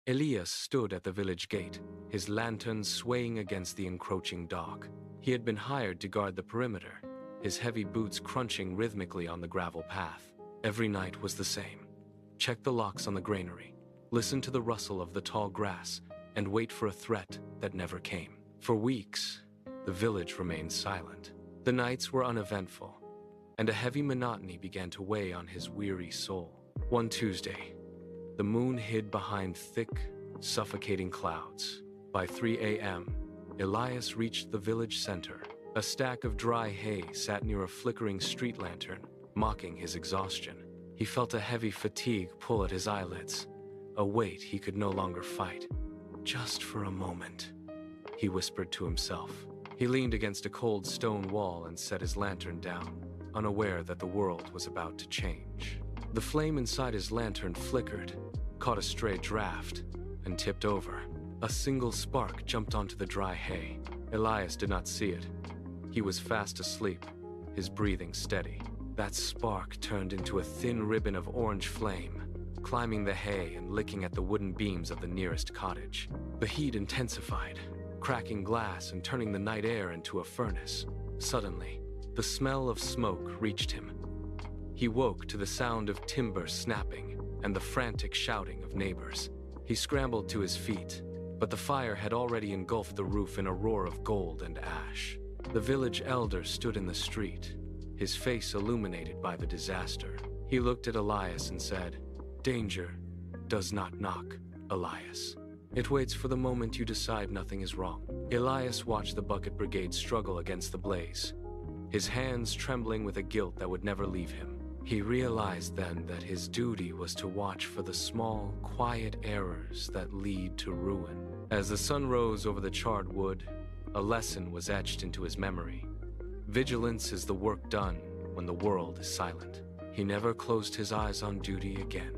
Elias stood at the village gate, his lantern swaying against the encroaching dark. He had been hired to guard the perimeter, his heavy boots crunching rhythmically on the gravel path. Every night was the same. Check the locks on the granary, listen to the rustle of the tall grass, and wait for a threat that never came. For weeks, the village remained silent. The nights were uneventful, and a heavy monotony began to weigh on his weary soul. One Tuesday, the moon hid behind thick, suffocating clouds. By 3 a.m., Elias reached the village center. A stack of dry hay sat near a flickering street lantern, mocking his exhaustion. He felt a heavy fatigue pull at his eyelids, a weight he could no longer fight. Just for a moment, he whispered to himself. He leaned against a cold stone wall and set his lantern down, unaware that the world was about to change. The flame inside his lantern flickered, caught a stray draft, and tipped over. A single spark jumped onto the dry hay. Elias did not see it. He was fast asleep, his breathing steady. That spark turned into a thin ribbon of orange flame, climbing the hay and licking at the wooden beams of the nearest cottage. The heat intensified, cracking glass and turning the night air into a furnace. Suddenly, the smell of smoke reached him. He woke to the sound of timber snapping and the frantic shouting of neighbors. He scrambled to his feet, but the fire had already engulfed the roof in a roar of gold and ash. The village elder stood in the street, his face illuminated by the disaster. He looked at Elias and said, "Danger does not knock, Elias. It waits for the moment you decide nothing is wrong." Elias watched the bucket brigade struggle against the blaze, his hands trembling with a guilt that would never leave him. He realized then that his duty was to watch for the small, quiet errors that lead to ruin. As the sun rose over the charred wood, a lesson was etched into his memory. Vigilance is the work done when the world is silent. He never closed his eyes on duty again.